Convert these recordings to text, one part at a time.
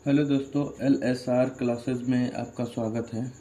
Hello दोस्तों, LSR classes में आपका स्वागत है।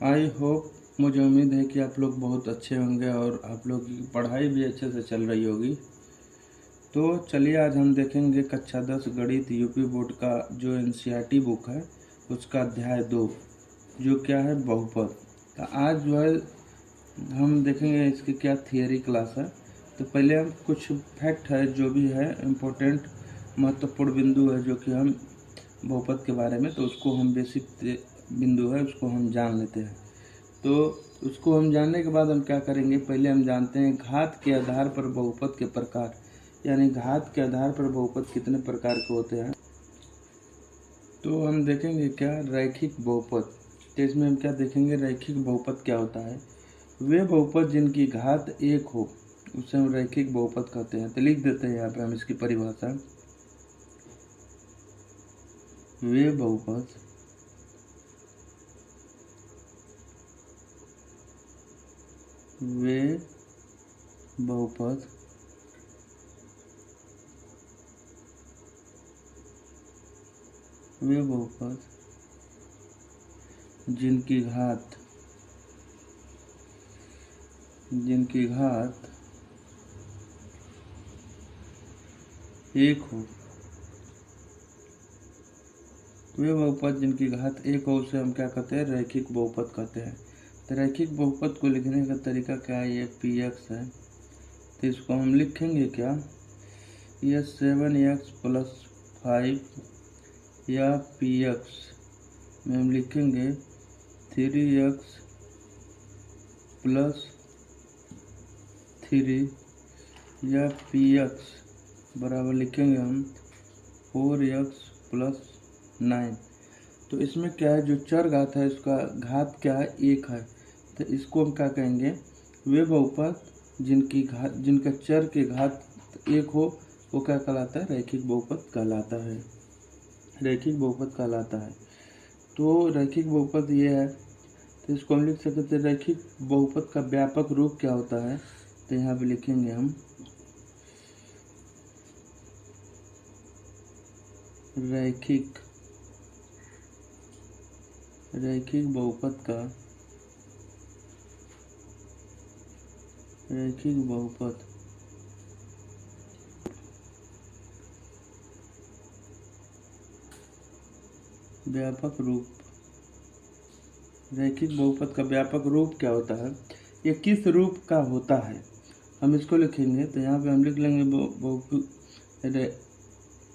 आई होप, मुझे उम्मीद है कि आप लोग बहुत अच्छे होंगे और आप लोग की पढ़ाई भी अच्छे से चल रही होगी। तो चलिए आज हम देखेंगे कक्षा 10 गणित यूपी बोर्ड का जो NCERT बुक है उसका अध्याय 2 जो क्या है बहुपद। तो आज जो है हम देखेंगे इसकी क्या थियरी क्लास है। तो पहले हम कुछ फैक्ट है जो भी है इम्पोर्टेंट महत्वपूर्ण बिंदु है जो कि हम बहुपद के बारे में, तो उसको हम बेसिक बिंदु है उसको हम जान लेते हैं। तो उसको हम जानने के बाद हम क्या करेंगे, पहले हम जानते हैं घात के आधार पर बहुपद के प्रकार, यानी घात के आधार पर बहुपद कितने प्रकार के होते हैं। तो हम देखेंगे क्या रैखिक बहुपद। तो इसमें हम क्या देखेंगे, रैखिक बहुपद क्या होता है। वे बहुपद जिनकी घात एक हो उसे हम रैखिक बहुपद कहते हैं। तो लिख देते हैं यहाँ पे हम इसकी परिभाषा। वे बहुपद वे बहुपद वे बहुपद जिनकी घात एक हो, वे बहुपद जिनकी घात एक हो उसे हम क्या कहते हैं, रैखिक बहुपद कहते हैं। तो रैखिक बहुपद को लिखने का तरीका क्या है, ये px है। तो इसको हम लिखेंगे क्या, ये 7x + 5 या px में हम लिखेंगे 3x + 3 या px बराबर लिखेंगे हम 4x + 9। तो इसमें क्या है, जो चर घात है इसका घात क्या है, एक है। तो इसको हम क्या कहेंगे, वे बहुपद जिनका चर के घात एक हो वो क्या कहलाता है, रैखिक बहुपद कहलाता है। रैखिक बहुपद कहलाता है। तो रैखिक बहुपद ये है। तो इसको हम लिख सकते हैं, रैखिक बहुपद का व्यापक रूप क्या होता है। तो यहाँ पे लिखेंगे हम रैखिक बहुपद व्यापक रूप। रैखिक बहुपद का व्यापक रूप क्या होता है, ये किस रूप का होता है, हम इसको लिखेंगे। तो यहाँ पे हम लिख लेंगे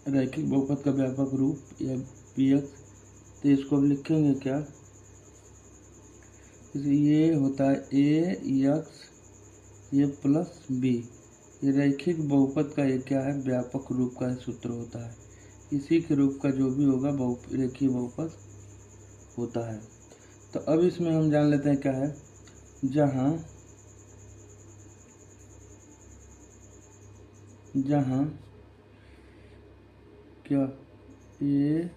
रैखिक बहुपद का व्यापक रूप या px। तो इसको हम लिखेंगे क्या, ये होता है ax ये +b। ये रैखिक बहुपद का ये क्या है, व्यापक रूप का सूत्र होता है। इसी के रूप का जो भी होगा रैखिक बहुपद होता है। तो अब इसमें हम जान लेते हैं क्या है, जहाँ क्या ए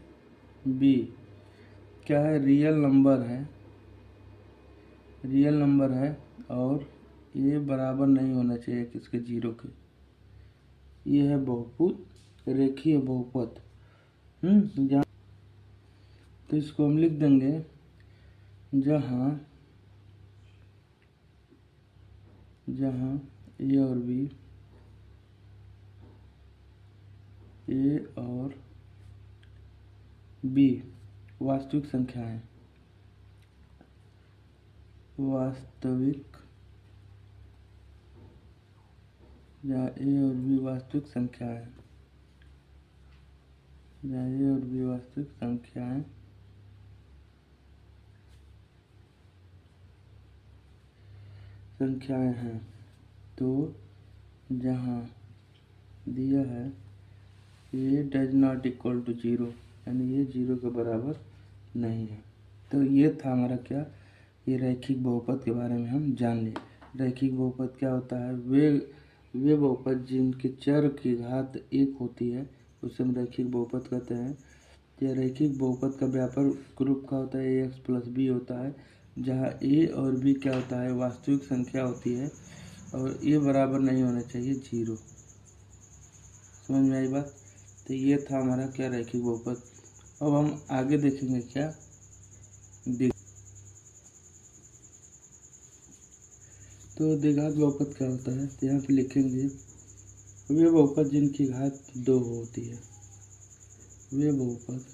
बी क्या है, रियल नंबर है और ये बराबर नहीं होना चाहिए किसके, 0 के। ये है बहुपद, रेखीय बहुपद। जहाँ, तो इसको हम लिख देंगे जहाँ ए और बी वास्तविक संख्याएं जहाँ ए और बी वास्तविक संख्याएं हैं। तो जहाँ दिया है ए डज नॉट इक्वल टू 0, यानी ये 0 के बराबर नहीं है। तो ये था हमारा क्या, ये रैखिक बहुपद के बारे में हम जान लिए। रैखिक बहुपद क्या होता है, वे बहुपद जिनके चर की घात एक होती है उसे हम रैखिक बहुपद कहते हैं। यह रैखिक बहुपद का व्यापक रूप का होता है, ax + b होता है, जहाँ a और b क्या होता है, वास्तविक संख्या होती है और ये बराबर नहीं होना चाहिए 0। समझ में आई बात। तो ये था हमारा क्या रैखिक बहुपद। अब हम आगे देखेंगे क्या तो द्विघात बहुपद क्या होता है। तो यहाँ पे लिखेंगे वे बहुपद जिनकी घात 2 होती है। वे बहुपद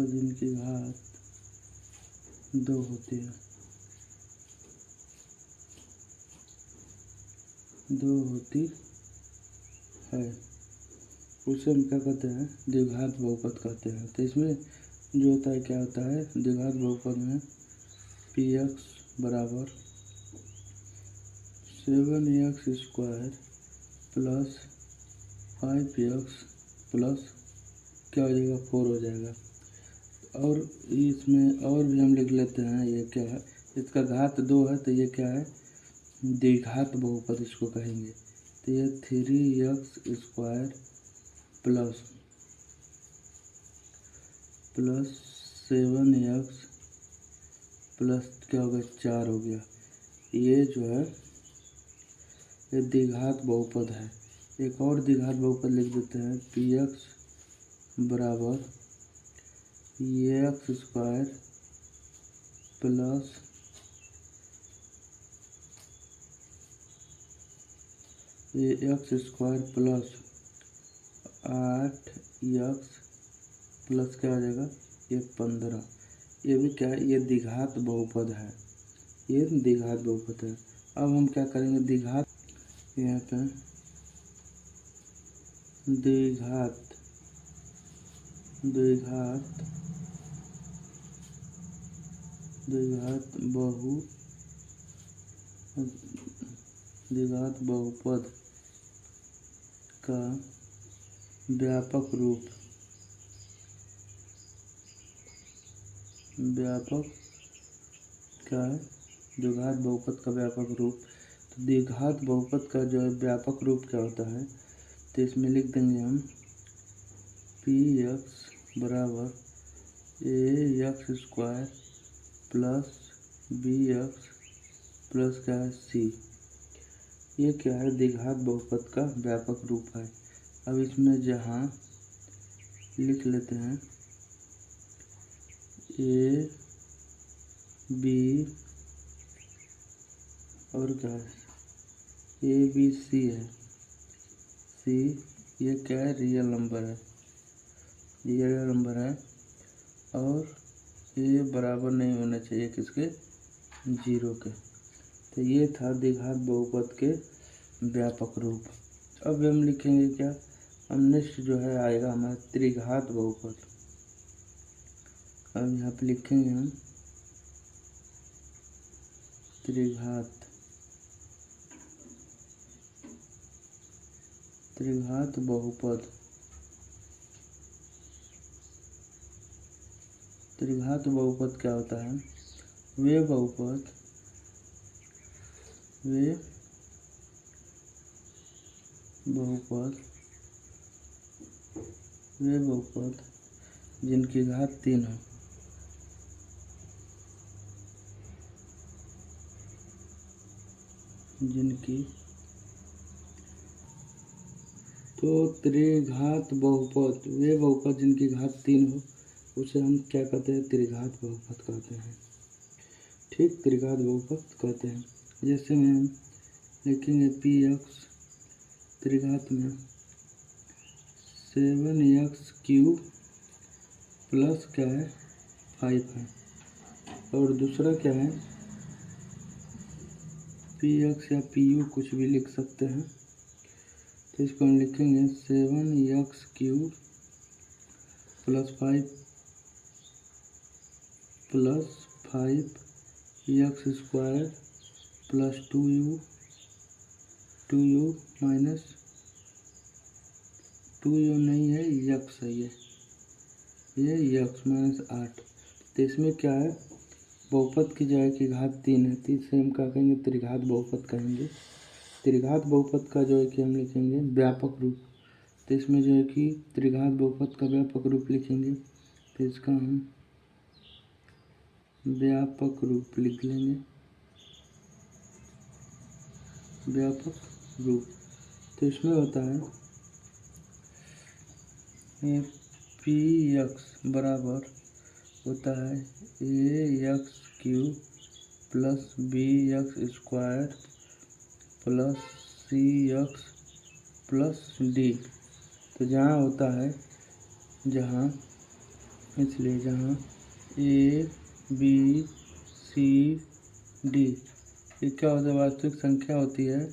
जिनकी घात 2 होती है। उसे हम क्या कहते हैं, द्विघात बहुपद कहते हैं। तो इसमें जो होता है क्या होता है, द्विघात बहुपद में px बराबर 7x² प्लस 5x प्लस क्या हो जाएगा 4 हो जाएगा। और इसमें और भी हम लिख लेते हैं, ये क्या है, इसका घात 2 है तो ये क्या है, द्विघात बहुपद इसको कहेंगे। तो ये 3x² प्लस 7x प्लस क्या हो गया 4 हो गया। ये जो है ये द्विघात बहुपद है। एक और द्विघात बहुपद लिख देते हैं, px बराबर x² plus x² plus 8x plus क्या हो जाएगा ये 15। ये भी क्या है, ये द्विघात बहुपद है, ये द्विघात बहुपद है। अब हम क्या करेंगे, द्विघात यहाँ पे द्विघात बहुपद का व्यापक रूप क्या है, द्विघात बहुपद का व्यापक रूप। तो द्विघात बहुपद का जो है व्यापक रूप क्या होता है, तो इसमें लिख देंगे हम px बराबर ax² प्लस bx प्लस क्या है c। ये क्या है, द्विघात बहुपद का व्यापक रूप है। अब इसमें जहाँ लिख लेते हैं a b और क्या है a b c है, c ये क्या है, रियल नंबर है और ये बराबर नहीं होना चाहिए किसके, 0 के। तो ये था द्विघात बहुपद के व्यापक रूप। अब हम लिखेंगे क्या, अब नेक्स्ट जो है आएगा हमारा त्रिघात बहुपद। अब यहाँ पे लिखेंगे हम त्रिघात बहुपद। त्रिघात बहुपद क्या होता है, वे बहुपद जिनकी घात 3 हो। तो त्रिघात बहुपद वे बहुपद जिनकी घात 3 हो, उसे हम क्या कहते हैं, त्रिघात बहुपद कहते हैं। ठीक, त्रिघात बहुपद कहते हैं। जैसे में हम लिखेंगे px त्रिघात में 7x³ प्लस क्या है 5 है, और दूसरा क्या है px या pu कुछ भी लिख सकते हैं। तो इसको हम लिखेंगे 7x³ plus 5 x² plus 2u minus 2u नहीं है, x है ये x माइनस 8। तो इसमें क्या है, बहुपद की जगह की घात 3 है, तो इसे हम क्या कहेंगे, त्रिघात बहुपद कहेंगे। त्रिघात बहुपद का जो है कि हम लिखेंगे व्यापक रूप। तो इसमें जो है कि त्रिघात बहुपद का व्यापक रूप लिखेंगे, तो इसका हम व्यापक रूप लिख लेंगे, व्यापक रूप। तो इसमें होता है पी एक्स बराबर होता है AX³ plus BX² plus CX plus D। तो जहाँ होता है जहाँ इसलिए जहाँ A B C D ये क्या होता है, वास्तविक संख्या होती है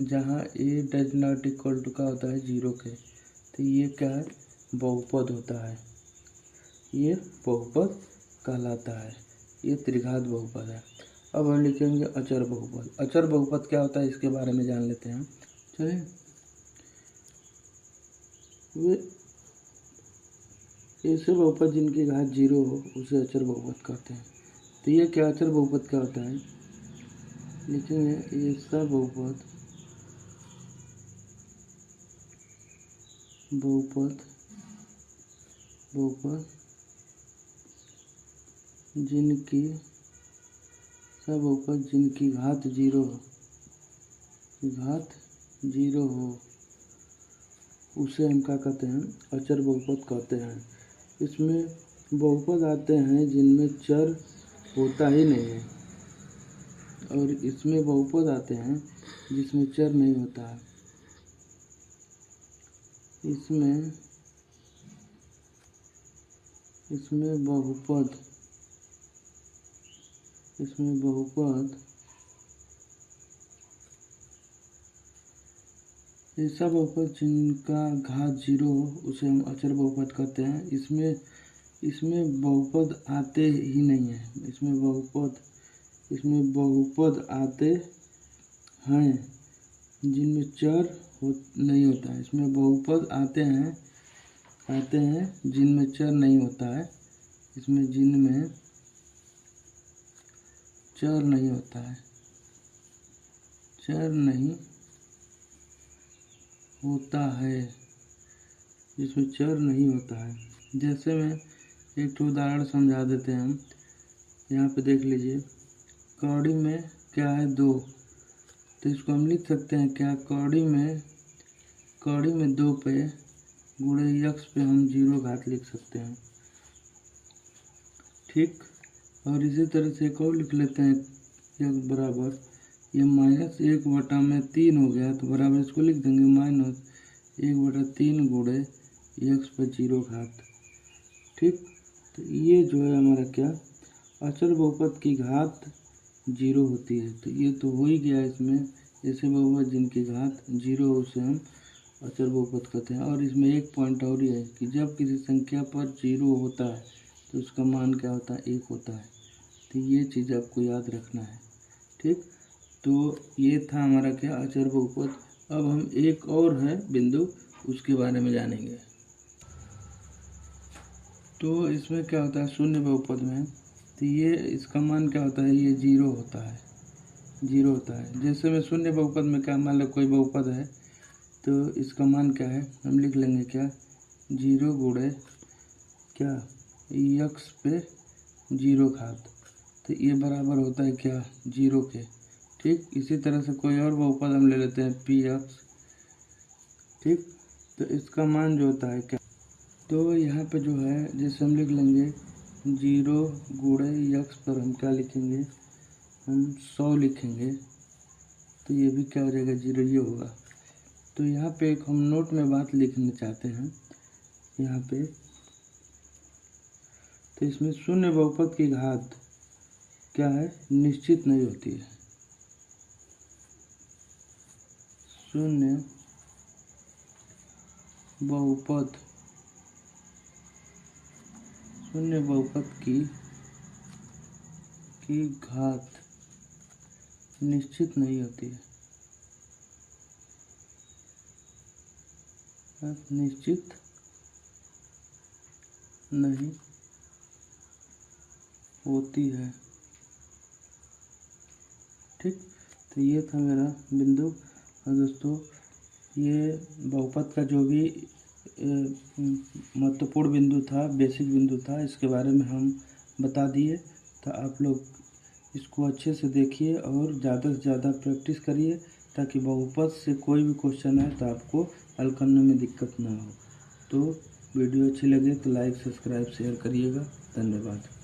जहाँ A does not equal to का होता है 0 के, तो ये क्या है, बहुपद होता है, ये बहुपद कहलाता है, ये त्रिघात बहुपद है। अब हम लिखेंगे अचर बहुपद। अचर बहुपद क्या होता है इसके बारे में जान लेते हैं। चलिए, वे ऐसे बहुपद जिनकी घात 0 हो उसे अचर बहुपद कहते हैं। तो ये क्या अचर बहुपद क्या होता है, लिखेंगे ऐसा बहुपद जिनकी सब बहुपद जिनकी घात 0 हो उसे हम क्या कहते हैं, अचर बहुपद कहते हैं। इसमें बहुपद आते हैं जिनमें चर होता ही नहीं है, और इसमें बहुपद आते हैं जिसमें चर नहीं होता है। इसमें बहुपद ऐसा बहुपद जिनका घात 0 हो उसे हम अचर बहुपद कहते हैं। इसमें बहुपद आते ही नहीं है, इसमें बहुपद आते हैं जिनमें चर नहीं होता है। इसमें बहुपद आते हैं जिनमें चर नहीं होता है, इसमें जिनमें चर नहीं होता है, जिसमें चर नहीं होता है। जैसे में एक तो उदाहरण समझा देते हैं हम, यहाँ पे देख लीजिए, कौड़ी में क्या है 2, तो इसको हम लिख सकते हैं क्या, कौड़ी में 2 पे गुणे यक्स पे हम 0 घात लिख सकते हैं, ठीक। और इसी तरह से एक और लिख लेते हैं, यक्स बराबर ये -1/3 हो गया, तो बराबर इसको लिख देंगे -1/3 गुणे यक्स पे 0 घात, ठीक। तो ये जो है हमारा क्या, अचर बहुपद की घात 0 होती है। तो ये तो हो ही गया इसमें, ऐसे बहुपद जिनकी घात 0 हो उसे हम अचर बहुपद कहते हैं। और इसमें एक पॉइंट और ये है कि जब किसी संख्या पर 0 होता है तो उसका मान क्या होता है, 1 होता है। तो ये चीज़ आपको याद रखना है, ठीक। तो ये था हमारा क्या, अचर बहुपद। अब हम एक और है बिंदु उसके बारे में जानेंगे। तो इसमें क्या होता है, शून्य बहुपद में, तो ये इसका मान क्या होता है, ये 0 होता है। जैसे में शून्य बहुपद में क्या, मान लो कोई बहुपद है तो इसका मान क्या है, हम लिख लेंगे क्या, 0 गुणे क्या, यक्स पे 0 घात, तो ये बराबर होता है क्या, 0 के, ठीक। इसी तरह से कोई और बहुपद हम ले लेते हैं px, ठीक। तो इसका मान जो होता है क्या, तो यहाँ पे जो है जैसे हम लिख लेंगे 0 गुणे यक्स पर हम क्या लिखेंगे, हम 100 लिखेंगे, तो ये भी क्या हो जाएगा, 0 ये होगा। तो यहाँ पे एक हम नोट में बात लिखना चाहते हैं यहाँ पे, तो इसमें शून्य बहुपद की घात क्या है, निश्चित नहीं होती है। शून्य बहुपद की घात निश्चित नहीं होती है, निश्चित नहीं होती है। ठीक, तो ये था मेरा बिंदु। और दोस्तों ये बहुपद का जो भी महत्वपूर्ण बिंदु था, बेसिक बिंदु था, इसके बारे में हम बता दिए। तो आप लोग इसको अच्छे से देखिए और ज़्यादा से ज़्यादा प्रैक्टिस करिए, ताकि बहुपद से कोई भी क्वेश्चन आए तो आपको हल करने में दिक्कत ना हो। तो वीडियो अच्छी लगे तो लाइक, सब्सक्राइब, शेयर करिएगा। धन्यवाद।